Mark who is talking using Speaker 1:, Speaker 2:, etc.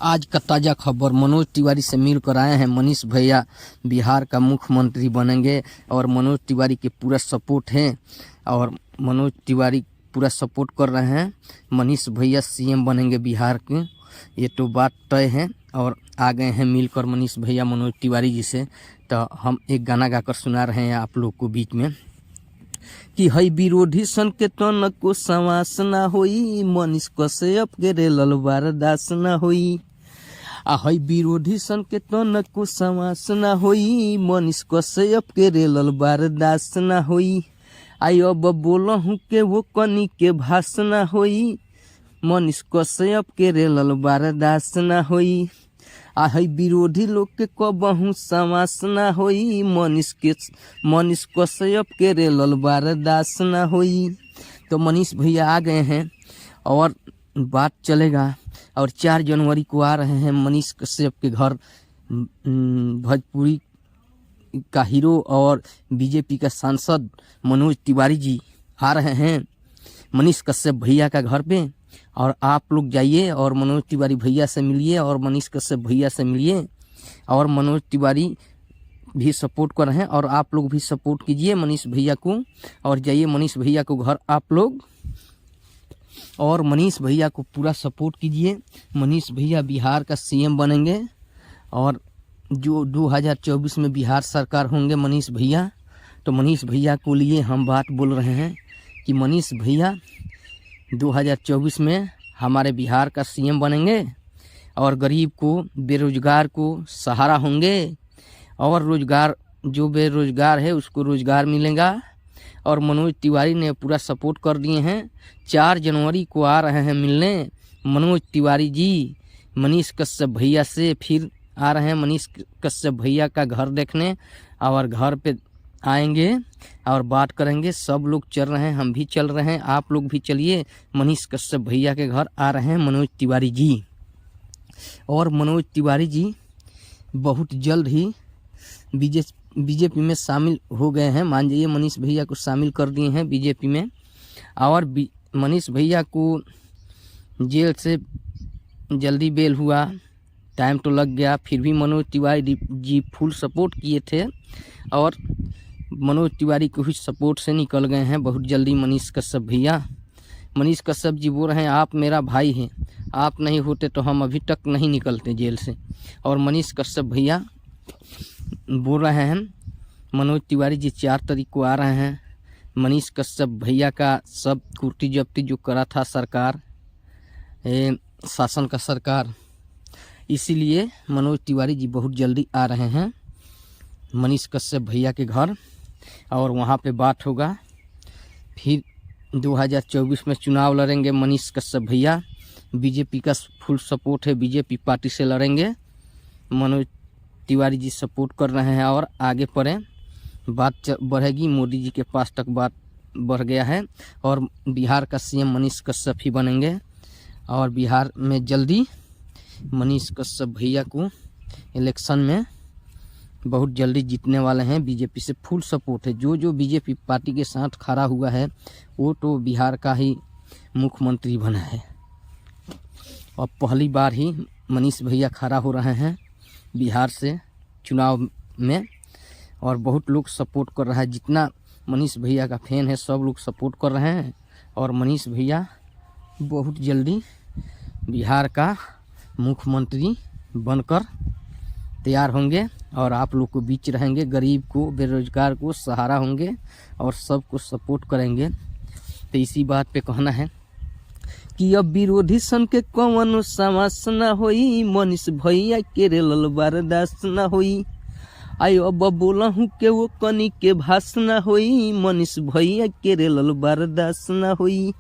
Speaker 1: आज का ताज़ा खबर मनोज तिवारी से मिलकर आए हैं। मनीष भैया बिहार का मुख्यमंत्री बनेंगे और मनोज तिवारी के पूरा सपोर्ट है और मनोज तिवारी पूरा सपोर्ट कर रहे हैं। मनीष भैया सीएम बनेंगे बिहार के, ये तो बात तय है। और आ गए हैं मिलकर मनीष भैया मनोज तिवारी जी से। तो हम एक गाना गाकर सुना रहे हैं आप लोग को बीच में कि हई विरोधी सन के तन को समास ना होई, मनीष कश्यप के रेलल बारदास ना होई। हई विरोधी सन के तन को समास ना होई, मनीष कश्यप के रेलल बारदास ना होई। आई अब बोलहूँ के वो कनी के भास ना होई, मनीष कश्यप के रेलल बारदास ना होई। हई विरोधी लोग के कबहू समास ना होई, मनीष कश्यप के रेलल बारदास ना होई। तो मनीष भैया आ गए हैं और बात चलेगा। और 4 जनवरी को आ रहे हैं मनीष कश्यप के घर। भोजपुरी का हीरो और बीजेपी का सांसद मनोज तिवारी जी आ रहे हैं मनीष कश्यप भैया का घर पे। और आप लोग जाइए और मनोज तिवारी भैया से मिलिए और मनीष कश्यप भैया से मिलिए। और मनोज तिवारी भी सपोर्ट कर रहे हैं और आप लोग भी सपोर्ट कीजिए मनीष भैया को। और जाइए मनीष भैया को घर आप लोग और मनीष भैया को पूरा सपोर्ट कीजिए। मनीष भैया बिहार का सीएम बनेंगे और जो 2024 में बिहार सरकार होंगे मनीष भैया। तो मनीष भैया को लिए हम बात बोल रहे हैं कि मनीष भैया 2024 में हमारे बिहार का सीएम बनेंगे और गरीब को, बेरोजगार को सहारा होंगे और रोजगार, जो बेरोजगार है उसको रोजगार मिलेगा। और मनोज तिवारी ने पूरा सपोर्ट कर दिए हैं। 4 जनवरी को आ रहे हैं मिलने मनोज तिवारी जी मनीष कश्यप भैया से। फिर आ रहे हैं मनीष कश्यप भैया का घर देखने और घर पे आएंगे और बात करेंगे। सब लोग चल रहे हैं, हम भी चल रहे हैं, आप लोग भी चलिए। मनीष कश्यप भैया के घर आ रहे हैं मनोज तिवारी जी। और मनोज तिवारी जी बहुत जल्द ही बीजेपी में शामिल हो गए हैं। मान जाइए मनीष भैया को शामिल कर दिए हैं बीजेपी में। और मनीष भैया को जेल से जल्दी बेल हुआ, टाइम तो लग गया, फिर भी मनोज तिवारी जी फुल सपोर्ट किए थे और मनोज तिवारी को ही सपोर्ट से निकल गए हैं बहुत जल्दी मनीष कश्यप भैया। मनीष कश्यप जी बोल रहे हैं आप मेरा भाई हैं, आप नहीं होते तो हम अभी तक नहीं निकलते जेल से। और मनीष कश्यप भैया बोल रहे हैं मनोज तिवारी जी 4 तारीख को आ रहे हैं। मनीष कश्यप भैया का सब कुर्ती जब्ती जो करा था सरकार, शासन का सरकार, इसीलिए मनोज तिवारी जी बहुत जल्दी आ रहे हैं मनीष कश्यप भैया के घर और वहाँ पे बात होगा। फिर 2024 में चुनाव लड़ेंगे मनीष कश्यप भैया। बीजेपी का फुल सपोर्ट है, बीजेपी पार्टी से लड़ेंगे। मनोज तिवारी जी सपोर्ट कर रहे हैं और आगे बढ़े, बात बढ़ेगी। मोदी जी के पास तक बात बढ़ गया है और बिहार का सीएम मनीष कश्यप ही बनेंगे। और बिहार में जल्दी मनीष कश्यप भैया को इलेक्शन में बहुत जल्दी जीतने वाले हैं। बीजेपी से फुल सपोर्ट है। जो बीजेपी पार्टी के साथ खड़ा हुआ है वो तो बिहार का ही मुख्यमंत्री बना है। और पहली बार ही मनीष भैया खड़ा हो रहे हैं बिहार से चुनाव में और बहुत लोग सपोर्ट कर रहा है। जितना मनीष भैया का फैन है सब लोग सपोर्ट कर रहे हैं। और मनीष भैया बहुत जल्दी बिहार का मुख्यमंत्री बनकर तैयार होंगे और आप लोग को बीच रहेंगे। गरीब को, बेरोजगार को सहारा होंगे और सबको सपोर्ट करेंगे। तो इसी बात पे कहना है कि अब विरोधी सन के कौन समास ना होई, मनीष भैया के रेलल बारदास ना होई। आई अब बोलहूँ के वो कनी के भास ना होई, मनीष भैया के रेलल बारदास ना होई।